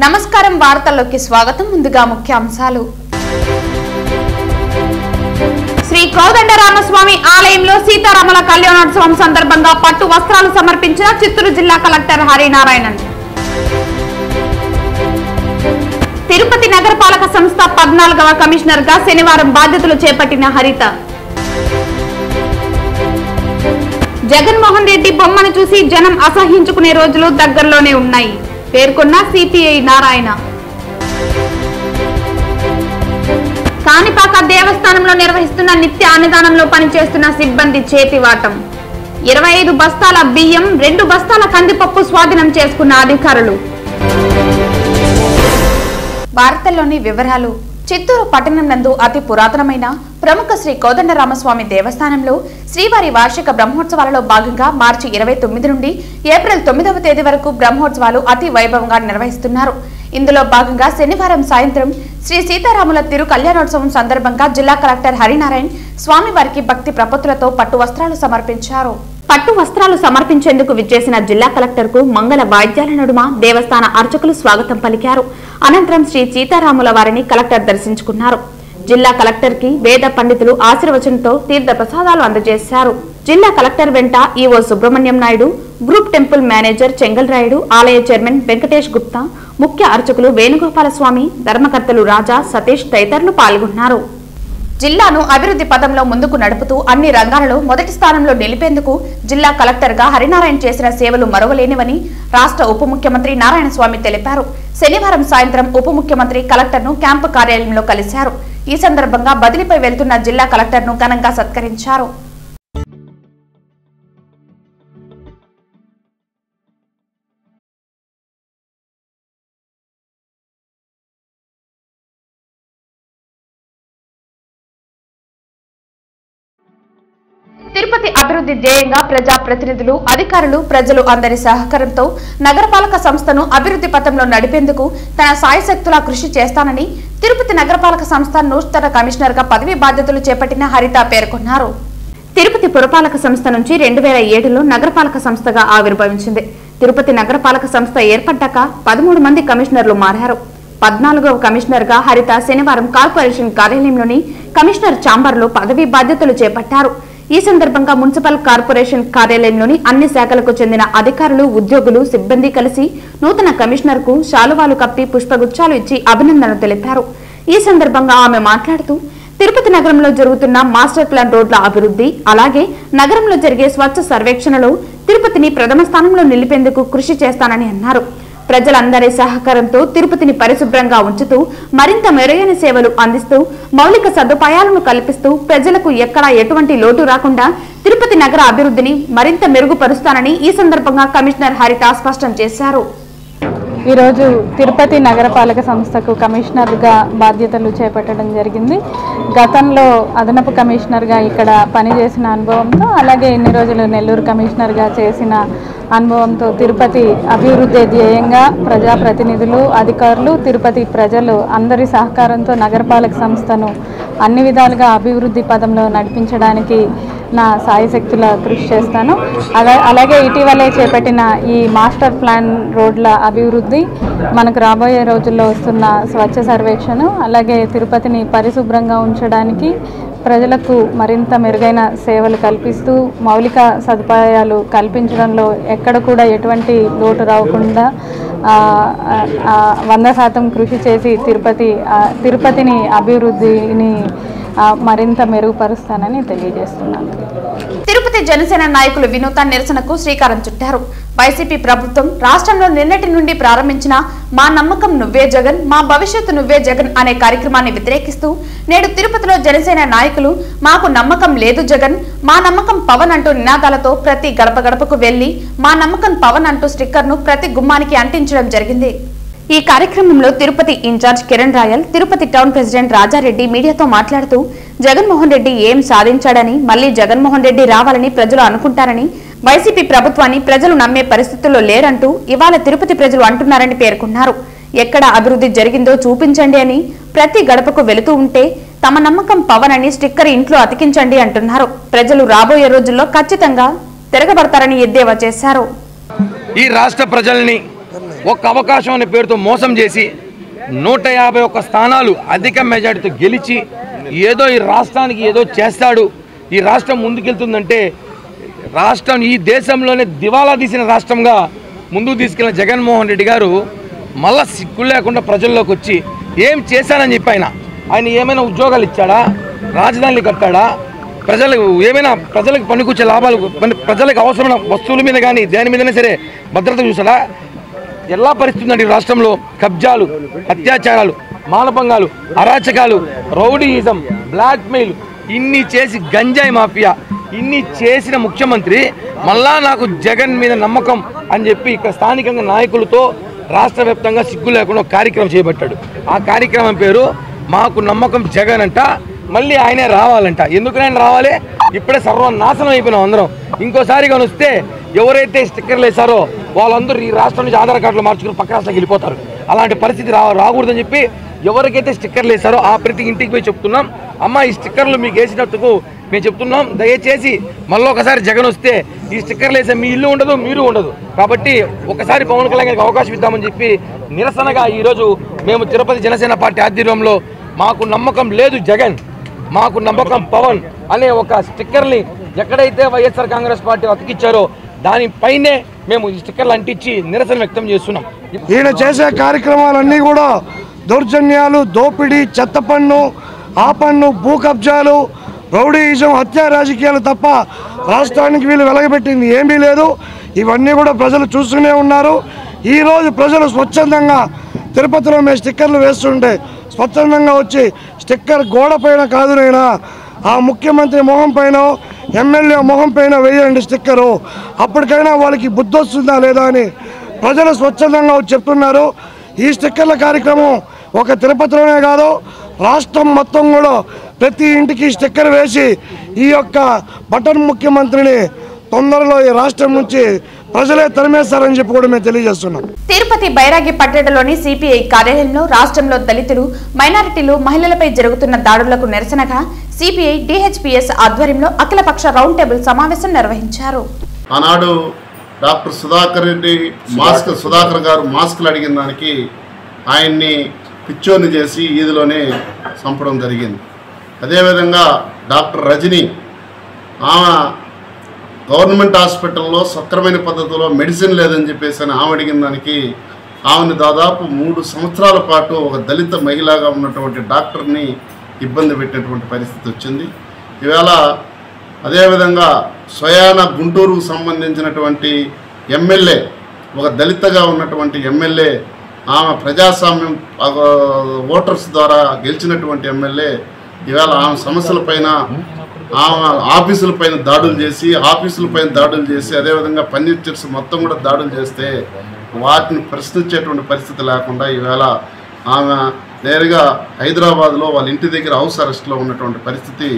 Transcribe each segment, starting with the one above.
నమస్కారం వార్తల్లోకి స్వాగతం ముందుగా ముఖ్యాంశాలు శ్రీ కోదండరామస్వామి ఆలయంలో సీతారాముల కళ్యాణోత్సవం సందర్భంగా పట్టు వస్త్రాలు సమర్పించిన చిత్తూరు జిల్లా కలెక్టర్ హరినారాయణన్ తిరుపతి నగరపాలక సంస్థ 14వ కమిషనర్ గా శనివారం బాధ్యతలు చేపట్టిన హరిత జగన్మోహన్ రెడ్డి బొమ్మను చూసి జనం అసహించుకునే రోజులు దగ్గరలోనే ఉన్నాయి పేర్కొన్న సిపిఐ నారాయణ కాణిపాక దేవస్థానంలో నిర్వహిస్తున్న నిత్య అన్నదానంలో పనిచేస్తున్న సిబ్బంది చేతివాటం 25 బస్తాల బియ్యం 2 బస్తాల కందిపప్పు స్వాధీనం చేసుకున్న అధికారులు. వార్తల్లోని వివరాలు. చిత్తూరు పట్టణం నందు అతి పురాతనమైన ప్రముఖ శ్రీ కోదండరామస్వామి దేవస్థానంలో శ్రీవారి వార్షిక బ్రహ్మోత్సవాలలో భాగంగా మార్చి 29 నుండి ఏప్రిల్ 9వ తేదీ వరకు బ్రహ్మోత్సవాలు అతి వైభవంగా నిర్వహిస్తున్నారు. ఇందులో భాగంగా శనివారం సాయంత్రం శ్రీ సీతారాముల తిరు కళ్యాణోత్సవం సందర్భంగా జిల్లా కలెక్టర్ హరినారాయణ్ స్వామివారికి భక్తి ప్రపత్తులతో పట్టు వస్త్రాలు సమర్పించారు. పట్టు వస్త్రాలు సమర్పించేందుకు విచ్చేసిన జిల్లా కలెక్టర్ కు మంగళ వాయిద్యాల నడుమ దేవస్థాన అర్చకులు స్వాగతం పలికారు. అనంతరం శ్రీ సీతారాముల వారిని కలెక్టర్ దర్శించుకున్నారు. జిల్లా కలెక్టర్ కి వేద పండితులు ఆశీర్వచనంతో తీర్థ ప్రసాదాలు అందజేశారు. జిల్లా కలెక్టర్ వెంట EO Subrahmanyam Naidu, group temple manager Chengal Rayudu, ఆలయ చైర్మన్ వెంకటేష్ గుప్తా, ముఖ్య అర్చకులు వేణుగోపాల స్వామి, ధర్మకర్తలు రాజా, సతీష్ తదితరులు పాల్గొన్నారు. జిల్లాను అభివృద్ధి పదంలో ముందుకు నడుపుతూ అన్ని రంగాలలో మొదటి స్థానంలో నిలిపేందుకు జిల్లా కలెక్టర్ గా హరినారాయణ చేసిన సేవలు మరువలేనివని రాష్ట్ర ఉప ముఖ్యమంత్రి నారాయణస్వామి తెలిపారు. శనివారం సాయంత్రం ఉప ముఖ్యమంత్రి కలెక్టర్ ను క్యాంపు కార్యాలయంలో కలిశారు. ఈ సందర్భంగా బదిలీపై వెళ్తున్న జిల్లా కలెక్టర్ ను ఘనంగా సత్కరించారు. తిరుపతి అభివృద్ధి ధ్యేయంగా ప్రజా ప్రతినిధులు, అధికారులు, ప్రజలు అందరి సహకారంతో నగరపాలక సంస్థను అభివృద్ధి పథంలో నడిపేందుకు తన సాయశక్తులా కృషి చేస్తానని తిరుపతి నగరపాలక సంస్థ నూతన కమిషనర్ గా పదవి బాధ్యతలు చేపట్టిన హరిత పేర్కొన్నారు. తిరుపతి పురపాలక సంస్థ నుంచి 2007లో నగరపాలక సంస్థగా ఆవిర్భవించింది. తిరుపతి నగరపాలక సంస్థ ఏర్పడ్డాక 13 మంది కమిషనర్లు మారారు. 14వ కమిషనర్ గా హరిత శనివారం కార్పొరేషన్ కార్యాలయంలోని కమిషనర్ ఛాంబర్లో పదవి బాధ్యతలు చేపట్టారు. ఈ సందర్భంగా మున్సిపల్ కార్పొరేషన్ కార్యాలయంలోని అన్ని శాఖలకు చెందిన అధికారులు, ఉద్యోగులు, సిబ్బంది కలిసి నూతన కమిషనర్ కు శాలువాలు కప్పి పుష్పగుచ్చాలు ఇచ్చి అభినందనలు తెలిపారు. ఈ సందర్భంగా ఆమె మాట్లాడుతూ తిరుపతి నగరంలో జరుగుతున్న మాస్టర్ ప్లాన్ రోడ్ల అభివృద్ధి, అలాగే నగరంలో జరిగే స్వచ్ఛ సర్వేక్షణలో తిరుపతిని ప్రథమ స్థానంలో నిలిపేందుకు కృషి చేస్తానని అన్నారు. ప్రజలందరి సహకారంతో తిరుపతిని పరిశుభ్రంగా ఉంచుతూ మరింత మెరుగైన సేవలు అందిస్తూ మౌలిక సదుపాయాలను కల్పిస్తూ ప్రజలకు ఎక్కడా ఎటువంటి లోటు రాకుండా తిరుపతి నగర అభివృద్ధిని మరింత మెరుగుపరుస్తానని ఈ సందర్భంగా కమిషనర్ హరిత స్పష్టం చేశారు. ఈరోజు తిరుపతి నగరపాలక సంస్థకు కమిషనర్గా బాధ్యతలు చేపట్టడం జరిగింది. గతంలో అదనపు కమిషనర్గా ఇక్కడ పనిచేసిన అనుభవంతో, అలాగే ఇన్ని రోజులు నెల్లూరు కమిషనర్గా చేసిన అనుభవంతో తిరుపతి అభివృద్ధి ధ్యేయంగా ప్రజాప్రతినిధులు, అధికారులు, తిరుపతి ప్రజలు అందరి సహకారంతో నగరపాలక సంస్థను అన్ని విధాలుగా అభివృద్ధి పదంలో నడిపించడానికి నా సాయశక్తుల కృషి చేస్తాను. అలాగే ఇటీవలే చేపట్టిన ఈ మాస్టర్ ప్లాన్ రోడ్ల అభివృద్ధి, మనకు రాబోయే రోజుల్లో వస్తున్న స్వచ్ఛ సర్వేక్షణ, అలాగే తిరుపతిని పరిశుభ్రంగా ఉంచడానికి ప్రజలకు మరింత మెరుగైన సేవలు కల్పిస్తూ మౌలిక సదుపాయాలు కల్పించడంలో ఎక్కడ కూడా ఎటువంటి లోటు రాకుండా 100% కృషి చేసి తిరుపతిని అభివృద్ధిని మరింత మెరుగుపరుస్తానని తెలియజేస్తున్నాను. తిరుపతి జనసేన నాయకులు వినూత నిరసనకు శ్రీకారం చుట్టారు. వైసీపీ ప్రభుత్వం రాష్ట్రంలో నిన్నటి నుండి ప్రారంభించిన మా నమ్మకం నువ్వే జగన్, మా భవిష్యత్తు నువ్వే జగన్ అనే కార్యక్రమాన్ని వ్యతిరేకిస్తూ నేడు తిరుపతిలో జనసేన నాయకులు మాకు నమ్మకం లేదు జగన్, మా నమ్మకం పవన్ అంటూ నినాదాలతో ప్రతి గడప గడపకు వెళ్లి మా నమ్మకం పవన్ అంటూ స్టిక్కర్ను ప్రతి గుమ్మానికి అంటించడం జరిగింది. ఈ కార్యక్రమంలో Tirupati incharge Kiran Royal, Tirupati town president Rajareddy మీడియాతో మాట్లాడుతూ జగన్మోహన్ రెడ్డి ఏం సాధించాడని, మళ్లీ జగన్మోహన్ రెడ్డి రావాలని ప్రజలు అనుకుంటారని, వైసీపీ ప్రభుత్వాన్ని ప్రజలు నమ్మే పరిస్థితుల్లో లేరంటూ ఇవాళ తిరుపతి ప్రజలు అంటున్నారని పేర్కొన్నారు. ఎక్కడ అభివృద్ధి జరిగిందో చూపించండి అని ప్రతి గడపకు వెళుతూ ఉంటే తమ నమ్మకం పవన్ అని స్టిక్కర్ ఇంట్లో అతికించండి అంటున్నారు. ప్రజలు రాబోయే రోజుల్లో ఖచ్చితంగా తిరగబడతారని ఎద్దేవా చేశారు. ఈ రాష్ట్ర ప్రజల్ని ఒక్క అవకాశం అనే పేరుతో మోసం చేసి 151 స్థానాలు అధిక మెజార్టీతో గెలిచి ఏదో ఈ రాష్ట్రానికి ఏదో చేస్తాడు, ఈ రాష్ట్రం ముందుకెళ్తుందంటే రాష్ట్రం ఈ దేశంలోనే దివాలా తీసిన రాష్ట్రంగా ముందుకు తీసుకెళ్లిన జగన్మోహన్ రెడ్డి గారు మళ్ళా సిగ్గు లేకుండా ప్రజల్లోకి వచ్చి ఏం చేశానని చెప్పి ఆయన ఏమైనా ఉద్యోగాలు ఇచ్చాడా, రాజధానులు కట్టాడా, ప్రజలకు పనికొచ్చే లాభాలు ప్రజలకు అవసరమైన వస్తువుల మీద కానీ దేని మీదైనా సరే భద్రత చూసాడా? ఎలా పరిస్థితుందండి రాష్ట్రంలో? కబ్జాలు, అత్యాచారాలు, మానభంగాలు, అరాచకాలు, రౌడీయిజం, బ్లాక్మెయిల్ ఇన్ని చేసి గంజాయి మాఫియా ఇన్ని చేసిన ముఖ్యమంత్రి మళ్ళా నాకు జగన్ మీద నమ్మకం అని చెప్పి ఇక్కడ స్థానికంగా నాయకులతో రాష్ట్ర వ్యాప్తంగా సిగ్గు లేకుండా కార్యక్రమం చేపట్టాడు. ఆ కార్యక్రమం పేరు మాకు నమ్మకం జగన్ అంట. మళ్ళీ ఆయనే రావాలంట. ఎందుకైనా రావాలి? ఇప్పుడే సర్వనాశనం అయిపోయినాం అందరం. ఇంకోసారి కానీ వస్తే ఎవరైతే స్టిక్కర్లు వేశారో వాళ్ళందరూ ఈ రాష్ట్రం నుంచి ఆధార్ కార్డులు మార్చుకుని పక్క రాష్ట్రానికి వెళ్ళిపోతారు. అలాంటి పరిస్థితి రాకూడదని చెప్పి ఎవరికైతే స్టిక్కర్లు వేశారో ఆ ప్రతి ఇంటికి పోయి చెప్తున్నాం, అమ్మ ఈ స్టిక్కర్లు మీకు వేసినందుకు మేము చెప్తున్నాం, దయచేసి మళ్ళీ ఒకసారి జగన్ వస్తే ఈ స్టిక్కర్లు వేసే మీ ఇల్లు ఉండదు, మీరు ఉండదు. కాబట్టి ఒకసారి పవన్ కళ్యాణ్ గారికి అవకాశం ఇద్దామని చెప్పి నిరసనగా ఈరోజు మేము తిరుపతి జనసేన పార్టీ ఆధ్వర్యంలో మాకు నమ్మకం లేదు జగన్, మాకు నమ్మకం పవన్ అనే ఒక స్టిక్కర్ని ఎక్కడైతే వైఎస్ఆర్ కాంగ్రెస్ పార్టీ అతికిచ్చారో దానిపైనే మేము ఈ స్టిక్కర్లు అంటించి నిరసన వ్యక్తం చేస్తున్నాం. ఈయన చేసే కార్యక్రమాలన్నీ కూడా దౌర్జన్యాలు, దోపిడీ, చెత్త పన్ను, ఆ పన్ను, భూ కబ్జాలు, రౌడీయిజం, హత్యా రాజకీయాలు తప్ప రాష్ట్రానికి వీళ్ళు వెలగబెట్టింది ఏమీ లేదు. ఇవన్నీ కూడా ప్రజలు చూస్తూనే ఉన్నారు. ఈరోజు ప్రజలు స్వచ్ఛందంగా తిరుపతిలో మేము స్టిక్కర్లు వేస్తుంటే స్వచ్ఛందంగా వచ్చి స్టిక్కర్ గోడ పైన కాదునైనా ఆ ముఖ్యమంత్రి మొహం పైన, ఎమ్మెల్యే మొహం పైన వేయండి స్టిక్కరు, అప్పటికైనా వాళ్ళకి బుద్ధి వస్తుందా లేదా అని ప్రజలు స్వచ్ఛందంగా వచ్చి చెప్తున్నారు. ఈ స్టిక్కర్ల కార్యక్రమం ఒక తిరుపతిలోనే కాదు, రాష్ట్రం మొత్తం కూడా ప్రతి ఇంటికి స్టిక్కర్ వేసి ఈ యొక్క బటన్ ముఖ్యమంత్రిని తొందరలో ఈ రాష్ట్రం నుంచి ప్రజలే తరిమేస్తారని చెప్పి కూడా మేము తెలియజేస్తున్నాం. తిరుపతి బైరాగి పట్టణంలోని సిపిఐ కార్యాలయంలో రాష్ట్రంలో దళితులు, మైనారిటీలు, మహిళలపై జరుగుతున్న దాడులకు నిరసనగా సిపిఐ డిహెచ్పిఎస్ ఆధ్వర్యంలో అఖిలపక్ష రౌండ్ టేబుల్ సమావేశం నిర్వహించారు. ఆనాడు డాక్టర్ సుధాకర్ గారు మాస్కులు అడిగిన దానికి ఆయన్ని పిచ్చోని చేసి ఈదిలోనే చంపడం జరిగింది. అదేవిధంగా డాక్టర్ రజని ఆమె గవర్నమెంట్ హాస్పిటల్లో సక్రమైన పద్ధతిలో మెడిసిన్ లేదని చెప్పేసి ఆమె అడిగిన దానికి ఆమెను దాదాపు 3 సంవత్సరాల పాటు ఒక దళిత మహిళగా ఉన్నటువంటి డాక్టర్ని ఇబ్బంది పెట్టినటువంటి పరిస్థితి వచ్చింది. ఈవేళ అదేవిధంగా స్వయాన గుంటూరుకు సంబంధించినటువంటి ఎమ్మెల్యే, ఒక దళితగా ఉన్నటువంటి ఎమ్మెల్యే, ఆమె ప్రజాస్వామ్యం ఓటర్స్ ద్వారా గెలిచినటువంటి ఎమ్మెల్యే ఈవేళ ఆమె సమస్యలపైన, ఆమె ఆఫీసులపైన దాడులు చేసి అదేవిధంగా ఫర్నిచర్స్ మొత్తం కూడా దాడులు చేస్తే వాటిని ప్రశ్నించేటువంటి పరిస్థితి లేకుండా ఈవేళ ఆమె నేరుగా హైదరాబాద్లో వాళ్ళ ఇంటి దగ్గర హౌస్ అరెస్ట్లో ఉన్నటువంటి పరిస్థితి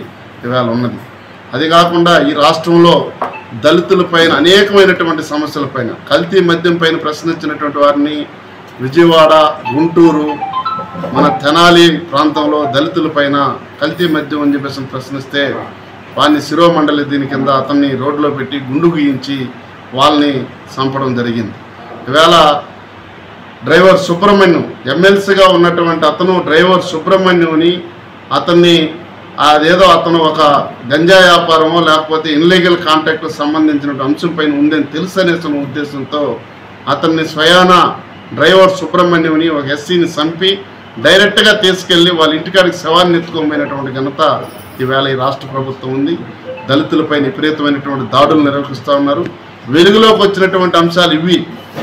ఈవేళ ఉన్నది. అది కాకుండా ఈ రాష్ట్రంలో దళితులపైన అనేకమైనటువంటి సమస్యలపైన, కల్తీ మద్యం పైన ప్రశ్నించినటువంటి వారిని విజయవాడ, గుంటూరు, మన తెనాలి ప్రాంతంలో దళితులపైన కల్తీ మద్యం అని చెప్పేసి ప్రశ్నిస్తే వారిని శిరోమండలి దీని కింద అతన్ని రోడ్లో పెట్టి గుండు గీయించి వాళ్ళని చంపడం జరిగింది. ఈవేళ డ్రైవర్ సుబ్రహ్మణ్యం, ఎమ్మెల్సీగా ఉన్నటువంటి అతను డ్రైవర్ సుబ్రహ్మణ్యుని అతన్ని అదేదో అతను ఒక గంజా వ్యాపారమో లేకపోతే ఇన్లీగల్ కాంటాక్ట్ సంబంధించిన అంశం పైన ఉందని తెలుసనే ఉద్దేశంతో అతన్ని స్వయాన డ్రైవర్ సుబ్రహ్మణ్యుని ఒక ఎస్సీని చంపి డైరెక్ట్గా తీసుకెళ్ళి వాళ్ళ ఇంటికాడికి శవాన్ని ఎత్తుకోమైనటువంటి ఘనత ఈవేళ ఈ రాష్ట్ర ప్రభుత్వం ఉంది. దళితులపై విపరీతమైనటువంటి దాడులు నిర్వహిస్తూ ఉన్నారు. వెలుగులోకి వచ్చినటువంటి అంశాలు ఇవి.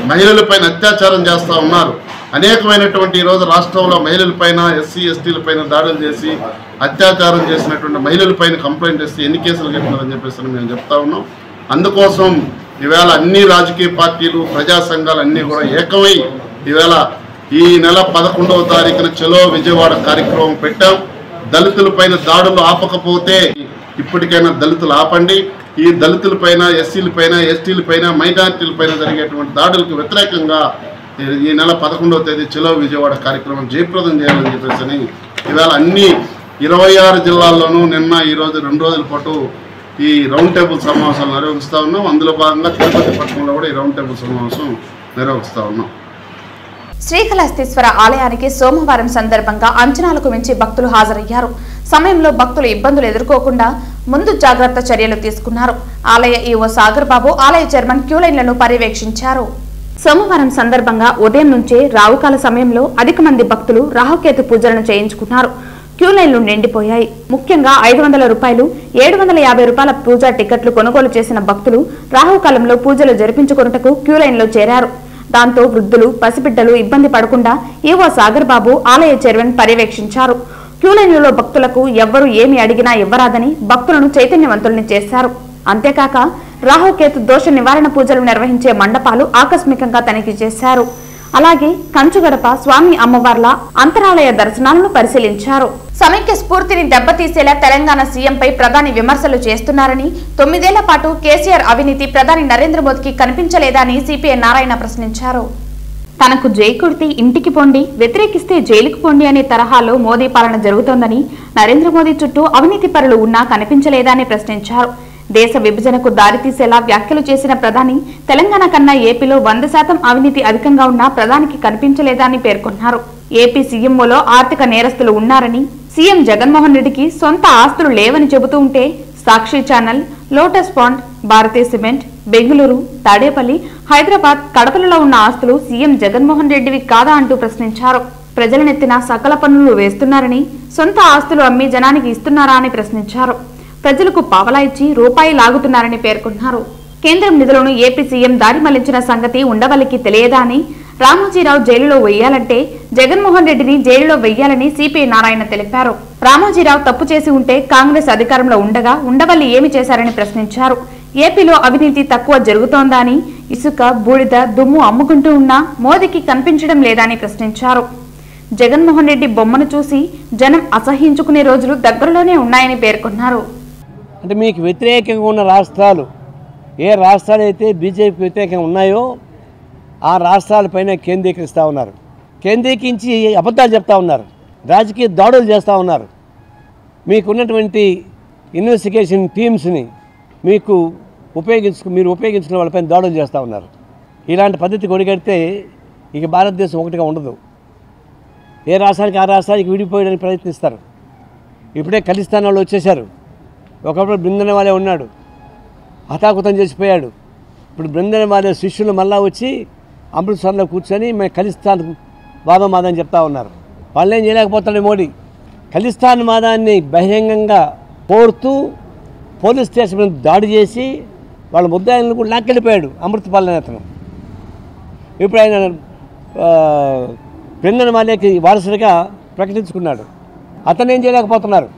మహిళలపైన అత్యాచారం చేస్తూ ఉన్నారు. అనేకమైనటువంటి ఈరోజు రాష్ట్రంలో మహిళలపైన, ఎస్సీ ఎస్టీలపైన దాడులు చేసి అత్యాచారం చేసినటువంటి మహిళలపైన కంప్లైంట్ చేస్తే ఎన్ని కేసులు కట్టినారని చెప్పేసి మేము చెప్తా ఉన్నాం. అందుకోసం ఈవేళ అన్ని రాజకీయ పార్టీలు, ప్రజా సంఘాలు అన్నీ కూడా ఏకమై ఈవేళ ఈ నెల 11వ తారీఖున చలో విజయవాడ కార్యక్రమం పెట్టాం. దళితులపైన దాడులు ఆపకపోతే ఇప్పటికైనా దళితులు ఆపండి. ఈ దళితులపైన, ఎస్సీలపైన, ఎస్టీలపైన, మైనారిటీలపైన జరిగేటువంటి దాడులకు వ్యతిరేకంగా ఈ నెల 11వ తేదీ చలో విజయవాడ కార్యక్రమం జయప్రదం చేయాలని చెప్పేసి ఈవేళ అన్ని 26 జిల్లాల్లోనూ నిన్న ఈరోజు 2 రోజుల పాటు ఈ రౌండ్ టేబుల్ సమావేశాలు నిర్వహిస్తూ ఉన్నాం. అందులో భాగంగా తిరుపతి పట్టణంలో కూడా ఈ రౌండ్ టేబుల్ సమావేశం నిర్వహిస్తూ ఉన్నాం. శ్రీకాళహస్తీశ్వర ఆలయానికి సోమవారం సందర్భంగా అంచనాలకు మించి భక్తులు హాజరయ్యారు. సమయంలో భక్తులు ఇబ్బందులు ఎదుర్కోకుండా ముందు జాగ్రత్త చర్యలు తీసుకున్నారు. ఆలయ ఈవో సాగర్ బాబు, ఆలయ చైర్మన్ క్యూలైన్లను పర్యవేక్షించారు. సోమవారం సందర్భంగా ఉదయం నుంచే రావుకాల సమయంలో అధిక మంది భక్తులు రాహుకేతు పూజలను చేయించుకున్నారు. క్యూలైన్లు నిండిపోయాయి. ముఖ్యంగా 500 రూపాయలు, 750 రూపాయల పూజా టికెట్లు కొనుగోలు చేసిన భక్తులు రాహుకాలంలో పూజలు జరిపించుకొనుటకు క్యూలైన్లో చేరారు. దాంతో వృద్ధులు, పసిబిడ్డలు ఇబ్బంది పడకుండా ఈవో సాగర్ బాబు, ఆలయ చైర్మన్ పర్యవేక్షించారు. క్యూలైన్లలో భక్తులకు ఎవ్వరూ ఏమి అడిగినా ఇవ్వరాదని భక్తులను చైతన్యవంతుల్ని చేశారు. అంతేకాక రాహుకేతు దోష నివారణ పూజలు నిర్వహించే మండపాలు ఆకస్మికంగా తనిఖీ చేశారు. అలాగే కంచుగడప, స్వామి అమ్మవార్ల అంతరాలయ దర్శనాలను పరిశీలించారు. సమైక్య స్ఫూర్తిని దెబ్బతీసేలా తెలంగాణ సీఎంపై ప్రధాని విమర్శలు చేస్తున్నారని, 9 ఏళ్ల పాటు కేసీఆర్ అవినీతి ప్రధాని నరేంద్ర మోదీకి కనిపించలేదా అని సిపిఐ నారాయణ ప్రశ్నించారు. తనకు జై కొడితే ఇంటికి పొండి, వ్యతిరేకిస్తే జైలుకు పొండి అనే తరహాలో మోదీ పాలన జరుగుతోందని, నరేంద్ర మోదీ చుట్టూ అవినీతి పరులు ఉన్నా కనిపించలేదా అని ప్రశ్నించారు. దేశ విభజనకు దారితీసేలా వ్యాఖ్యలు చేసిన ప్రధాని తెలంగాణ కన్నా ఏపీలో 100% అవినీతి అధికంగా ఉన్నా ప్రధానికి కనిపించలేదా అని పేర్కొన్నారు. ఏపీ సీఎంఓలో ఆర్థిక నేరస్తులు ఉన్నారని, సీఎం జగన్మోహన్ రెడ్డికి సొంత ఆస్తులు లేవని చెబుతూ ఉంటే సాక్షి ఛానల్, లోటస్ పాండ్, భారతీయ సిమెంట్, బెంగళూరు, తాడేపల్లి, హైదరాబాద్, కడపలలో ఉన్న ఆస్తులు సీఎం జగన్మోహన్ రెడ్డివి కాదా అంటూ ప్రశ్నించారు. ప్రజలనెత్తిన సకల పన్నులు వేస్తున్నారని, సొంత ఆస్తులు అమ్మి జనానికి ఇస్తున్నారా అని ప్రశ్నించారు. ప్రజలకు పావలా ఇచ్చి రూపాయి లాగుతున్నారని పేర్కొన్నారు. కేంద్రం నిధులను ఏపీ సీఎం దారి మళ్లించిన సంగతి ఉండవల్లికి తెలియదా అని, రామోజీరావు జైలులో వెయ్యాలంటే జగన్మోహన్ రెడ్డిని జైలులో వెయ్యాలని సిపిఐ నారాయణ తెలిపారు. రామోజీరావు తప్పు చేసి ఉంటే కాంగ్రెస్ అధికారంలో ఉండగా ఉండవల్లి ఏమి చేశారని ప్రశ్నించారు. ఏపీలో అవినీతి తక్కువ జరుగుతోందా అని, ఇసుక, బూడిద, దుమ్ము అమ్ముకుంటూ ఉన్నా మోదీకి కనిపించడం లేదా అని ప్రశ్నించారు. జగన్మోహన్ రెడ్డి బొమ్మను చూసి జనం అసహ్యించుకునే రోజులు దగ్గరలోనే ఉన్నాయని పేర్కొన్నారు. అంటే మీకు వ్యతిరేకంగా ఉన్న రాష్ట్రాలు, ఏ రాష్ట్రాలు అయితే బీజేపీకి వ్యతిరేకంగా ఉన్నాయో ఆ రాష్ట్రాలపైన కేంద్రీకరిస్తూ ఉన్నారు. కేంద్రీకరించి అబద్ధాలు చెప్తా ఉన్నారు, రాజకీయ దాడులు చేస్తూ ఉన్నారు. మీకున్నటువంటి ఇన్వెస్టిగేషన్ టీమ్స్ని మీరు ఉపయోగించుకునే వాళ్ళపైన దాడులు చేస్తూ ఉన్నారు. ఇలాంటి పద్ధతి కొడిగడితే ఇక భారతదేశం ఒకటిగా ఉండదు. ఏ రాష్ట్రానికి ఆ రాష్ట్రానికి విడిపోయడానికి ప్రయత్నిస్తారు. ఇప్పుడే ఖలిస్తాన్ వాళ్ళు వచ్చేశారు. ఒకప్పుడు బృందనవాలే ఉన్నాడు, హతాకుతం చేసిపోయాడు. ఇప్పుడు బృందనవాలే శిష్యులు మళ్ళా వచ్చి అమృత్సర్లో కూర్చొని మేము ఖలిస్తాన్ వాదం మాదని చెప్తా ఉన్నారు. వాళ్ళేం చేయలేకపోతాడు మోడీ. ఖలిస్తాన్ వాదాన్ని బహిరంగంగా కోరుతూ పోలీస్ స్టేషన్ మీద దాడి చేసి వాళ్ళ ముద్దాయిలను కూడా లాక్కెళ్ళిపోయాడు అమృతపాల్ నేతను. ఇప్పుడు ఆయన బృందనవాలేకి వారసుడిగా ప్రకటించుకున్నాడు. అతను ఏం చేయలేకపోతున్నారు.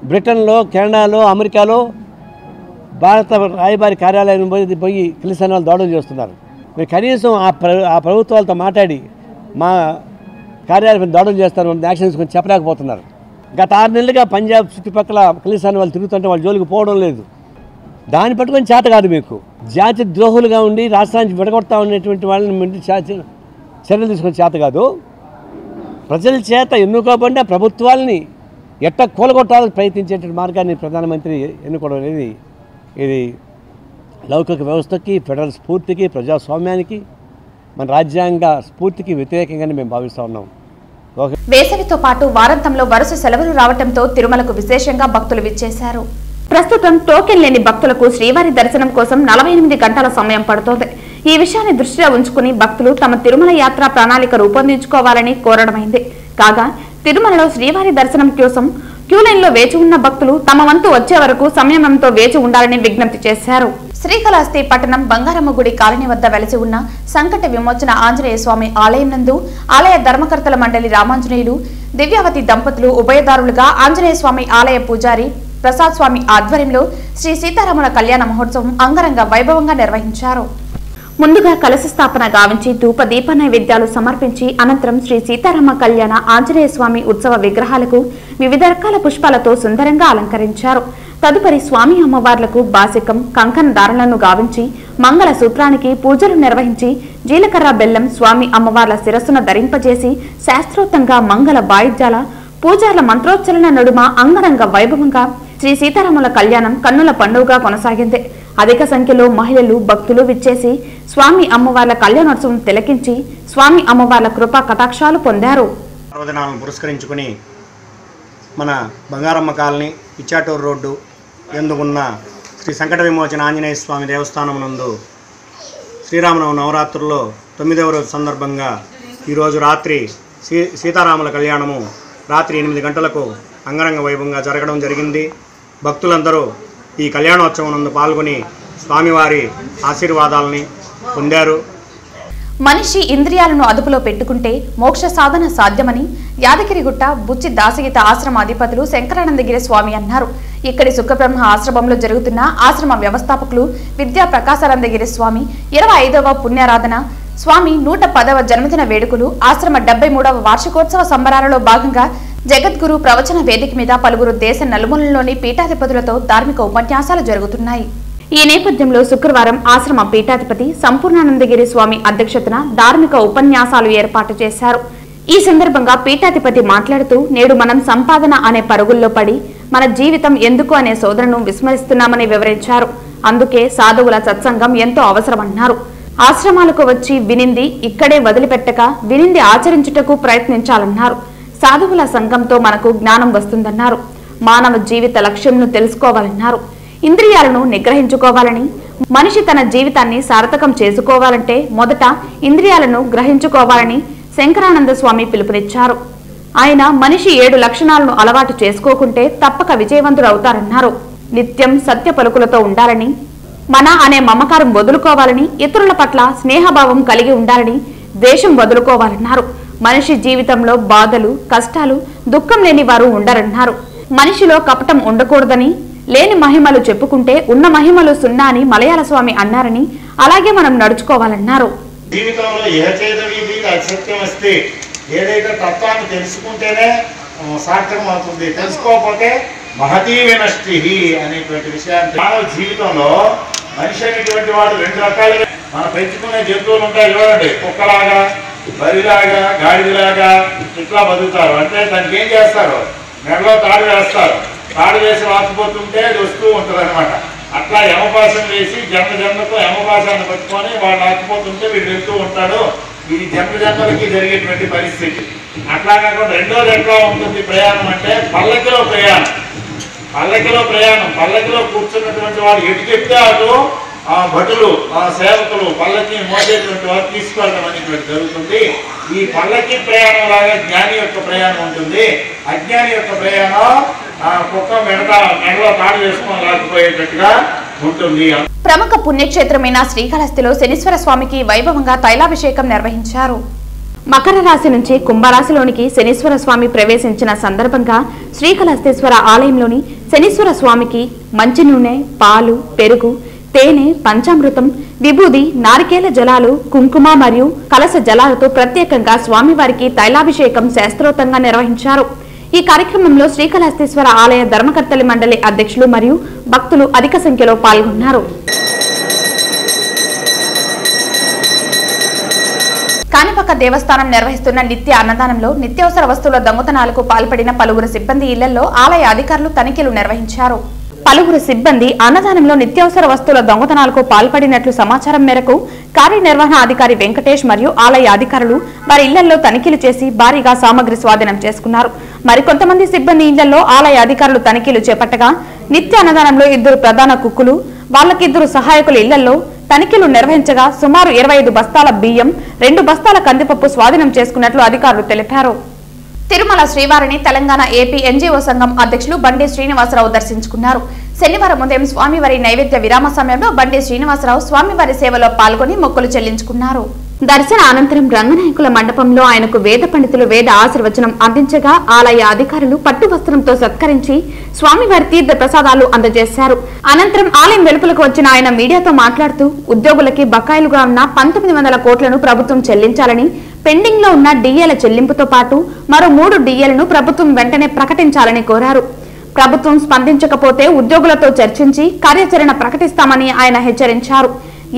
బ్రిటన్లో, కెనడాలో, అమెరికాలో భారత రాయబారి కార్యాలయం పోయి ఖలిస్తాన్ వాళ్ళు దాడులు చేస్తున్నారు. మీరు కనీసం ఆ ప్రభుత్వాలతో మాట్లాడి మా కార్యాలయం దాడులు చేస్తారు, యాక్షన్స్ కొంచెం చెప్పలేకపోతున్నారు. గత 6 నెలలుగా పంజాబ్ చుట్టుపక్కల ఖలిస్తాన్ వాళ్ళు తిరుగుతుంటే వాళ్ళ జోలికి పోవడం లేదు. దాన్ని పట్టుకొని చేత కాదు మీకు. జాతి ద్రోహులుగా ఉండి రాష్ట్రానికి విడగొడతా ఉన్నటువంటి వాళ్ళని చర్యలు తీసుకొని చేత కాదు. ప్రజల చేత ఎన్నుకోబడిన ప్రభుత్వాలని ఎట్ట కూలగొట్టాలని ప్రయత్నించేటువంటి మార్గాన్ని ప్రధానమంత్రి ఎన్నుకోవడం అనేది ఇది లౌకిక వ్యవస్థకి, ఫెడరల్ స్ఫూర్తికి, ప్రజాస్వామ్యానికి, మన రాజ్యాంగ స్ఫూర్తికి వ్యతిరేకంగానే మేము భావిస్తూ ఉన్నాం. వేసవితో పాటు వారాంతంలో వరుస సెలవులు రావడంతో తిరుమలకు విశేషంగా భక్తులు విచ్చేశారు. ప్రస్తుతం టోకెన్ లేని భక్తులకు శ్రీవారి దర్శనం కోసం 48 గంటల సమయం పడుతోంది. ఈ విషయాన్ని దృష్టిలో ఉంచుకుని భక్తులు తమ తిరుమల యాత్ర ప్రణాళిక రూపొందించుకోవాలని కోరడమైంది. కాగా తిరుమలలో శ్రీవారి దర్శనం కోసం క్యూలైన్లో వేచి ఉన్న భక్తులు తమ వంతు వచ్చే వరకు సంయమనంతో వేచి ఉండాలని విజ్ఞప్తి చేశారు. శ్రీకాళహస్తి పట్టణం బంగారమ్మ గుడి కాలనీ వద్ద వెలసి ఉన్న సంకట విమోచన ఆంజనేయ స్వామి ఆలయం నందు ఆలయ ధర్మకర్తల మండలి రామాంజనేయులు, దివ్యావతి దంపతులు ఉభయదారులుగా ఆంజనేయ స్వామి ఆలయ పూజారి ప్రసాద్ స్వామి ఆధ్వర్యంలో శ్రీ సీతారాముల కళ్యాణ మహోత్సవం అంగరంగ వైభవంగా నిర్వహించారు. ముందుగా కలశ స్థాపన గావించి ధూప దీప నైవేద్యాలు సమర్పించి అనంతరం శ్రీ సీతారామ కళ్యాణ ఆంజనేయ స్వామి ఉత్సవ విగ్రహాలకు వివిధ రకాల పుష్పాలతో సుందరంగా అలంకరించారు. తదుపరి స్వామి అమ్మవార్లకు బాసికం, కంకణ దారులను గావించి మంగళ సూత్రానికి పూజలు నిర్వహించి జీలకర్ర బెల్లం స్వామి అమ్మవార్ల శిరస్సును ధరింపజేసి శాస్త్రోక్తంగా మంగళ వాయిద్యాల పూజార్ల మంత్రోచ్చరణ నడుమ అంగరంగ వైభవంగా శ్రీ సీతారాముల కళ్యాణం కన్నుల పండుగగా కొనసాగింది. అధిక సంఖ్యలో మహిళలు భక్తులు విచ్చేసి స్వామి అమ్మవార్ల కళ్యాణోత్సవం తిలకించి స్వామి అమ్మవార్ల కృపా కటాక్షాలు పొందారు. పర్వదినాలను పురస్కరించుకుని మన బంగారమ్మ కాలనీ ఇచ్చాటూరు రోడ్డు యందు ఉన్న శ్రీ సంకట విమోచన ఆంజనేయ స్వామి దేవస్థానం నందు శ్రీరామనవమి నవరాత్రుల్లో 9వ రోజు సందర్భంగా ఈరోజు రాత్రి సీతారాముల కళ్యాణము రాత్రి 8 గంటలకు అంగరంగ వైభవంగా జరగడం జరిగింది. భక్తులందరూ ఈ కళ్యాణోత్సవం నందు పాల్గొని స్వామివారి ఆశీర్వాదాలని పొందారు. మనిషి ఇంద్రియాలను అదుపులో పెట్టుకుంటే మోక్ష సాధన సాధ్యమని యాదగిరిగుట్ట బుచ్చి దాసగీత ఆశ్రమ అధిపతులు శంకరానందగిరి స్వామి అన్నారు. ఇక్కడి సుఖబ్రహ్మ ఆశ్రమంలో జరుగుతున్న ఆశ్రమ వ్యవస్థాపకులు విద్యా ప్రకాశానందగిరి స్వామి 25వ పుణ్యారాధన, స్వామి 110వ జన్మదిన వేడుకలు, ఆశ్రమ 73వ వార్షికోత్సవ సంబరాలలో భాగంగా జగద్గురు ప్రవచన వేదిక మీద పలువురు దేశ నలుమూలలోని పీఠాధిపతులతో ధార్మిక ఉపన్యాసాలు జరుగుతున్నాయి. ఈ నేపథ్యంలో శుక్రవారం ఆశ్రమ పీఠాధిపతి సంపూర్ణానందగిరి స్వామి అధ్యక్షతన ధార్మిక ఉపన్యాసాలు ఏర్పాటు చేశారు. ఈ సందర్భంగా పీఠాధిపతి మాట్లాడుతూ, నేడు మనం సంపాదన అనే పరుగుల్లో పడి మన జీవితం ఎందుకు అనే సోదరును విస్మరిస్తున్నామని వివరించారు. అందుకే సాధువుల సత్సంగం ఎంతో అవసరమన్నారు. ఆశ్రమాలకు వచ్చి వినింది ఇక్కడే వదిలిపెట్టక వినింది ఆచరించుటకు ప్రయత్నించాలన్నారు. సాధువుల సంఘంతో మనకు జ్ఞానం వస్తుందన్నారు. మానవ జీవిత లక్ష్యంను తెలుసుకోవాలన్నారు. ఇంద్రియాలను నిగ్రహించుకోవాలని, మనిషి తన జీవితాన్ని సార్థకం చేసుకోవాలంటే మొదట ఇంద్రియాలను గ్రహించుకోవాలని శంకరానంద స్వామి పిలుపునిచ్చారు. ఆయన మనిషి 7 లక్షణాలను అలవాటు చేసుకోకుంటే తప్పక విజయవంతుడు అవుతారన్నారు. నిత్యం సత్య పలుకులతో ఉండాలని, మన అనే మమకారం వదులుకోవాలని, ఇతరుల పట్ల స్నేహభావం కలిగి ఉండాలని, ద్వేషం వదులుకోవాలన్నారు. మనిషి జీవితంలో బాధలు, కష్టాలు, దుఃఖం లేని వారు ఉండరన్నారు. మనిషిలో కపటం ఉండకూడదని, లేని మహిమలు చెప్పుకుంటే ఉన్న మహిమలు సున్నా అని మలయాళ స్వామి అన్నారని, అలాగే మనం నడుచుకోవాలన్నారు. జీవితంలో అసత్యం వస్తే ఏదైతే తత్వాన్ని తెలుసుకుంటేనే సార్థకం అవుతుంది, తెలుసుకోకపోతే మహతీ వినష్టి అనేటువంటి విషయాన్ని. మానవ జీవితంలో మనిషి అనేటువంటి వాడు 2 రకాలుగా మనం పెంచుకునే జంతువులు ఉంటాయి చూడండి, కుక్కలాగా, బరిలాగా, గాడిదలాగా ఇట్లా బతుకుతారు. అంటే దానికి ఏం చేస్తారు, మెడలో తాడు వేస్తారు, తాడు వేసి వాచిపోతుంటే అది వస్తూ ఉంటుంది అనమాట. అట్లా యమపాసం వేసి జన్మకు యమపాసాన్ని పట్టుకొని వాళ్ళు ఆచిపోతుంటే వీడు వెళ్తూ ఉంటాడు. ఇది జన్మలకి జరిగేటువంటి పరిస్థితి. అట్లా కాకుండా రెండోది ఎట్లా ఉంటుంది ప్రయాణం అంటే పల్లకిలో ప్రయాణం. పల్లకిలో కూర్చున్నటువంటి వాడు ఎటు చెప్తే అటు భటులు, సేవకులు పల్లకి మోసేటువంటి వారు తీసుకెళ్ళడం అనేటువంటి జరుగుతుంది. ఈ పల్లకి ప్రయాణం లాగా జ్ఞాని యొక్క ప్రయాణం ఉంటుంది. అజ్ఞాని యొక్క ప్రయాణం కుక్క మెడలో తాడు వేసుకొని రాకపోయేటట్టుగా ఉంటుంది. ప్రముఖ పుణ్యక్షేత్రమైన శ్రీకాళహస్తిలో శనీశ్వర స్వామికి వైభవంగా తైలాభిషేకం నిర్వహించారు. మకర రాశి నుంచి కుంభరాశిలోనికి శనీశ్వర స్వామి ప్రవేశించిన సందర్భంగా శ్రీకాళహస్తీశ్వర ఆలయంలోని శనీశ్వర స్వామికి మంచి నూనె, పాలు, పెరుగు, తేనె, పంచామృతం, విభూది, నారికేల జలాలు, కుంకుమ మరియు కలశ జలాలతో ప్రత్యేకంగా స్వామివారికి తైలాభిషేకం శాస్త్రోక్తంగా నిర్వహించారు. ఈ కార్యక్రమంలో శ్రీకాళహస్తీశ్వర ఆలయ ధర్మకర్తలి మండలి అధ్యక్షులు మరియు భక్తులు అధిక సంఖ్యలో పాల్గొన్నారు. కాణిపాక దేవస్థానం నిర్వహిస్తున్న నిత్య అన్నదానంలో నిత్యావసర వస్తువుల దొంగతనాలకు పాల్పడిన పలువురు సిబ్బంది ఇళ్లలో ఆలయ అధికారులు తనిఖీలు నిర్వహించారు. పలువురు సిబ్బంది అన్నదానంలో నిత్యావసర వస్తువుల దొంగతనాలకు పాల్పడినట్లు సమాచారం మేరకు కార్యనిర్వహణ అధికారి వెంకటేష్ మరియు ఆలయ అధికారులు వారి ఇళ్లలో తనిఖీలు చేసి భారీగా సామగ్రి స్వాధీనం చేసుకున్నారు. మరికొంతమంది సిబ్బంది ఇళ్లలో ఆలయ అధికారులు తనిఖీలు చేపట్టగా నిత్య అన్నదానంలో 2 ప్రధాన కుక్కులు, వాళ్ళకి 2 సహాయకుల ఇళ్లలో తనిఖీలు నిర్వహించగా సుమారు 25 బస్తాల బియ్యం, 2 బస్తాల కందిపప్పు స్వాధీనం చేసుకున్నట్లు అధికారులు తెలిపారు. తిరుమల శ్రీవారిని తెలంగాణ ఏపీ ఎన్జీఓ సంఘం అధ్యక్షులు బండి శ్రీనివాసరావు దర్శించుకున్నారు. శనివారం ఉదయం స్వామివారి నైవేద్య విరామ సమయంలో బండి శ్రీనివాసరావు స్వామివారి సేవలో పాల్గొని మొక్కులు చెల్లించుకున్నారు. దర్శన అనంతరం రంగనాయకుల మండపంలో ఆయనకు వేద పండితులు వేద ఆశీర్వచనం అందించగా ఆలయ అధికారులు పట్టు వస్త్రంతో సత్కరించి స్వామివారి తీర్థ ప్రసాదాలు అందజేశారు. అనంతరం ఆలయం వెలుపలకు వచ్చిన ఆయన మీడియాతో మాట్లాడుతూ ఉద్యోగులకి బకాయిలుగా ఉన్న 1900 కోట్లను ప్రభుత్వం చెల్లించాలని, పెండింగ్ లో ఉన్న డిఏల చెల్లింపుతో పాటు మరో 3 డిఏలను ప్రభుత్వం వెంటనే ప్రకటించాలని కోరారు. ప్రభుత్వం స్పందించకపోతే ఉద్యోగులతో చర్చించి కార్యాచరణ ప్రకటిస్తామని ఆయన హెచ్చరించారు.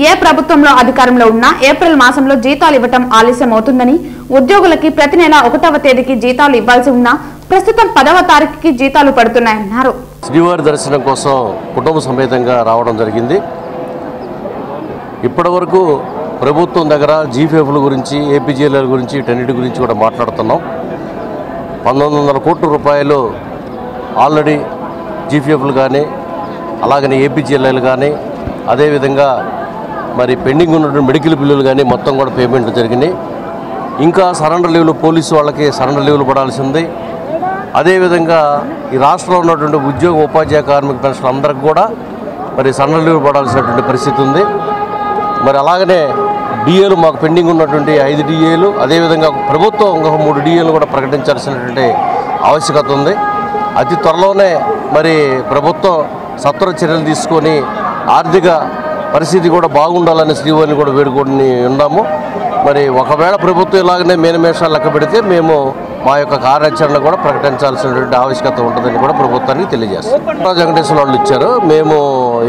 ఏ ప్రభుత్వంలో అధికారంలో ఉన్నా ఏప్రిల్ మాసంలో జీతాలు ఇవ్వటం ఆలస్యమవుతుందని, ఉద్యోగులకి ప్రతి నెల 1వ తేదీకి జీతాలు ఇవ్వాల్సి ఉన్నా ప్రస్తుతం 10వ తారీఖుకి జీతాలు పడుతున్నాయన్నారు. శ్రీవారి దర్శనం కోసం కుటుంబ సమేతంగా రావడం జరిగింది. ఇప్పటి వరకు ప్రభుత్వం దగ్గర జీపీఎఫ్ల గురించి ఏపీజీఎల్ఎల గురించి వీటన్నిటి గురించి కూడా మాట్లాడుతున్నాం. 1900 కోట్ల రూపాయలు ఆల్రెడీ జీపీఎఫ్లు కానీ అలాగనే ఏపీజీఎల్ఎలు కానీ అదేవిధంగా మరి పెండింగ్ ఉన్నటువంటి మెడికల్ బిల్లులు కానీ మొత్తం కూడా పేమెంట్లు జరిగినాయి. ఇంకా సరెండర్ లీవ్లు పోలీసు వాళ్ళకి సరెండర్ లీవ్లు పడాల్సింది. అదేవిధంగా ఈ రాష్ట్రంలో ఉన్నటువంటి ఉద్యోగ ఉపాధ్యాయ కార్మిక పెన్షన్ అందరికి కూడా మరి సరెండర్ లీవ్లు పడాల్సినటువంటి పరిస్థితి ఉంది. మరి అలాగనే డిఏలు మాకు పెండింగ్ ఉన్నటువంటి 5 డిఏలు అదేవిధంగా ప్రభుత్వం ఇంకొక 3 డిఏలు కూడా ప్రకటించాల్సినటువంటి ఆవశ్యకత ఉంది. అతి త్వరలోనే మరి ప్రభుత్వం సత్వర చర్యలు తీసుకొని ఆర్థిక పరిస్థితి కూడా బాగుండాలని శ్రీవారిని కూడా వేడుకొని ఉన్నాము. మరి ఒకవేళ ప్రభుత్వం ఇలాగనే మేనమేషాలు లెక్క పెడితే మేము మా యొక్క కార్యాచరణ కూడా ప్రకటించాల్సినటువంటి ఆవశ్యకత ఉంటుందని కూడా ప్రభుత్వానికి తెలియజేస్తాం. వెంకటేశ్వర వాళ్ళు ఇచ్చారు. మేము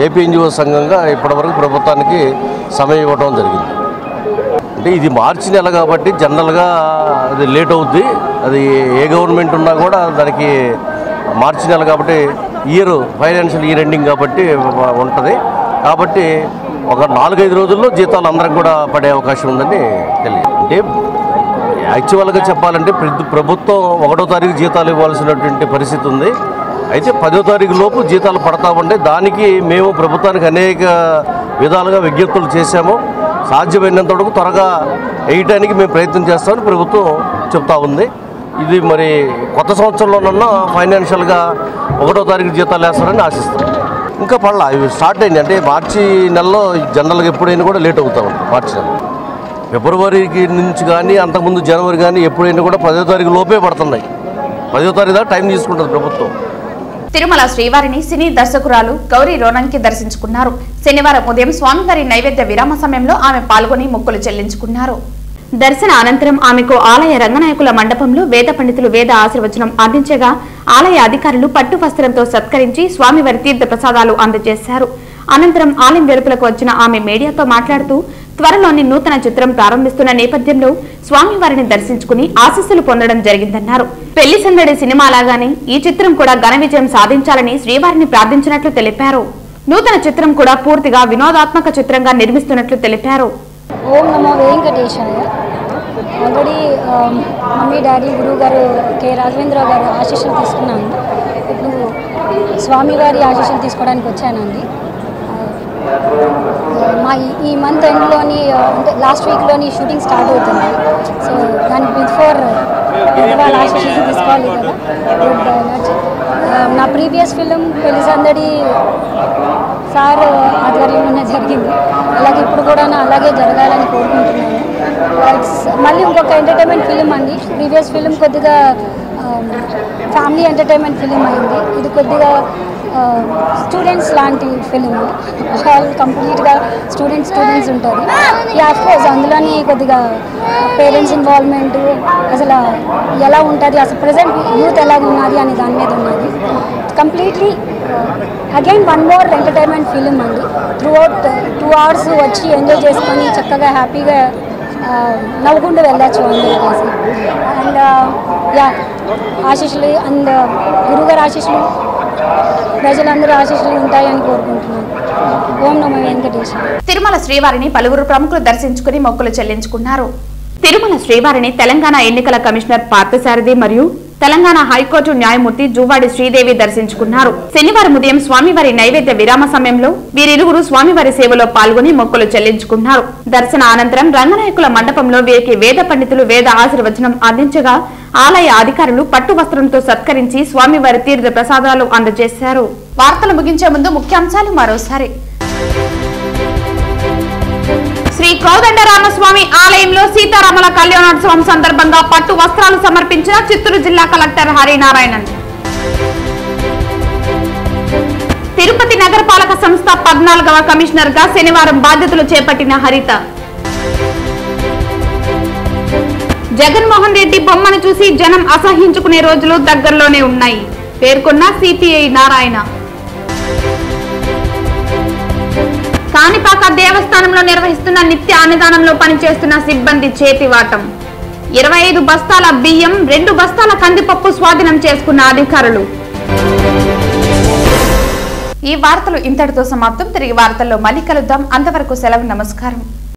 ఏపీ ఎన్జిఓ సంఘంగా ఇప్పటివరకు ప్రభుత్వానికి సమయం ఇవ్వడం జరిగింది. అంటే ఇది మార్చి నెల కాబట్టి జనరల్గా అది లేట్ అవుద్ది. అది ఏ గవర్నమెంట్ ఉన్నా కూడా దానికి మార్చి నెల కాబట్టి ఫైనాన్షియల్ ఇయర్ ఎండింగ్ కాబట్టి ఉంటుంది. కాబట్టి ఒక 4-5 రోజుల్లో జీతాలు అందరికి కూడా పడే అవకాశం ఉందని తెలియదు. అంటే యాక్చువల్గా చెప్పాలంటే ప్రభుత్వం 1వ తారీఖు జీతాలు ఇవ్వాల్సినటువంటి పరిస్థితి ఉంది. అయితే 10వ తారీఖు లోపు జీతాలు పడతామంటే దానికి మేము ప్రభుత్వానికి అనేక విధాలుగా విజ్ఞప్తులు చేశాము. సాధ్యమైనంత వరకు త్వరగా వేయటానికి మేము ప్రయత్నం చేస్తామని ప్రభుత్వం చెప్తా ఉంది. ఇది మరి కొత్త సంవత్సరంలోనన్నా ఫైనాన్షియల్గా 1వ తారీఖు జీతాలు వేస్తారని ఆశిస్తాం. ఇంకా పడలా, ఇవి స్టార్ట్ అయింది. అంటే మార్చి నెలలో జనరల్గా ఎప్పుడైనా కూడా లేట్ అవుతూ ఉంటుంది. మార్చి నెల ఫిబ్రవరికి నుంచి కానీ అంతకుముందు జనవరి కానీ ఎప్పుడైనా కూడా 10వ తారీఖు లోపే పడుతున్నాయి. 10వ తారీఖు దాకా టైం తీసుకుంటుంది ప్రభుత్వం. తిరుమల శ్రీవారిని సినీ దర్శకురాలు గౌరీ రోనంకి దర్శించుకున్నారు. శనివారం ఉదయం స్వామివారి నైవేద్య విరామ సమయంలో ఆమె పాల్గొని మొక్కులు చెల్లించుకున్నారు. దర్శన అనంతరం ఆమెకు ఆలయ రంగనాయకుల మండపంలో వేద పండితులు వేద ఆశీర్వచనం అందించగా ఆలయ అధికారులు పట్టు వస్త్రంతో సత్కరించి స్వామివారి తీర్థ ప్రసాదాలు అందజేశారు. అనంతరం ఆలయం వెలుపలకు వచ్చిన ఆమె మీడియాతో మాట్లాడుతూ త్వరలోని నూతన చిత్రం ప్రారంభిస్తున్న నేపథ్యంలో స్వామివారిని దర్శించుకుని ఆశీస్సులు పొందడం జరిగిందన్నారు. పెళ్లి సందడి సినిమా లాగానే ఈ చిత్రం కూడా ఘన విజయం సాధించాలని శ్రీవారిని ప్రార్థించినట్లు తెలిపారు. నూతన చిత్రం కూడా పూర్తిగా వినోదాత్మక చిత్రంగా నిర్మిస్తున్నట్లు తెలిపారు. ఓం నమో వెంకటేశాయ. ఆల్రెడీ మమ్మీ డాడీ గురువు గారు కె రాఘవేంద్ర గారు ఆశీస్సులు తీసుకున్నాను. ఇప్పుడు స్వామివారి ఆశీస్సులు తీసుకోవడానికి వచ్చానండి. మా ఈ మంత్ ఎండ్లోని అంటే లాస్ట్ వీక్లోని షూటింగ్ స్టార్ట్ అవుతుంది. సో దానికి బిఫోర్ వాళ్ళ ఆశీస్సులు తీసుకోవాలి కదా. నా ప్రీవియస్ ఫిలిం పెళ్లి సందడి సార్ ఆధ్వర్యంలోనే జరిగింది. అలాగే ఇప్పుడు కూడా అలాగే జరగాలని కోరుకుంటున్నాను. మళ్ళీ ఇంకొక ఎంటర్టైన్మెంట్ ఫిలిం అండి. ప్రీవియస్ ఫిలిం కొద్దిగా ఫ్యామిలీ ఎంటర్టైన్మెంట్ ఫిలిం అయింది. ఇది కొద్దిగా స్టూడెంట్స్ లాంటి ఫిలిం. ఆల్ కంప్లీట్గా స్టూడెంట్స్ ఉంటుంది. అఫ్కోర్స్ అందులోని కొద్దిగా పేరెంట్స్ ఇన్వాల్వ్మెంట్, అసలు ఎలా ఉంటుంది, అసలు ప్రజెంట్ యూత్ ఎలా ఉన్నది అనే దాని మీద ఉన్నది. Completely again one more entertainment film అండి. త్రూ అవుట్ 2 hours వచ్చి ఎంజాయ్ చేసుకొని చక్కగా హ్యాపీగా నవ్వుకుంటూ వెళ్ళచ్చు అందరూ కలిసి. అండ్ ఆశీస్సులు అండ్ గురుగారు ఆశీస్సులు ప్రజలందరూ ఆశీస్సులు ఉంటాయని కోరుకుంటున్నాను. ఓం నమో వెంకటేశ్వర. తిరుమల శ్రీవారిని పలువురు ప్రముఖులు దర్శించుకుని మొక్కులు చెల్లించుకున్నారు. తిరుమల శ్రీవారిని తెలంగాణ ఎన్నికల కమిషనర్ పార్థసారథి మరియు తెలంగాణ హైకోర్టు న్యాయమూర్తి జువ్వాడి శ్రీదేవి దర్శించుకున్నారు. శనివారం ఉదయం స్వామివారి నైవేద్య విరామ సమయంలో వీరిరువురు స్వామివారి సేవలో పాల్గొని మొక్కులు చెల్లించుకున్నారు. దర్శన అనంతరం రంగనాయకుల మండపంలో వీరికి వేద పండితులు వేద ఆశీర్వచనం అందించగా ఆలయ అధికారులు పట్టు వస్త్రంతో సత్కరించి స్వామివారి తీర్థ ప్రసాదాలు అందజేశారు. వార్తలు ముగించే ముందు ముఖ్యాంశాలు మరోసారి. శ్రీ కోదండరామస్వామి ఆలయంలో సీతారాముల కళ్యాణోత్సవం సందర్భంగా పట్టు వస్త్రాలు సమర్పించిన చిత్తూరు జిల్లా కలెక్టర్ హరినారాయణన్. తిరుపతి నగరపాలక సంస్థ 14వ కమిషనర్ గా శనివారం బాధ్యతలు చేపట్టిన హరిత. జగన్మోహన్ రెడ్డి బొమ్మను చూసి జనం అసహించుకునే రోజులు దగ్గరలోనే ఉన్నాయి పేర్కొన్న సిపిఐ నారాయణ. కాణిపాక దేవస్థానంలో నిర్వహిస్తున్న నిత్య అన్నదానంలో పనిచేస్తున్న సిబ్బంది చేతివాటం. 25 బస్తాల బియ్యం, 2 బస్తాల కందిపప్పు స్వాధీనం చేసుకున్న అధికారులు. ఈ వార్తలు ఇంతటితో సమాప్తం. తిరిగి వార్తల్లో మళ్ళీ కలుద్దాం. అంతవరకు సెలవు. నమస్కారం.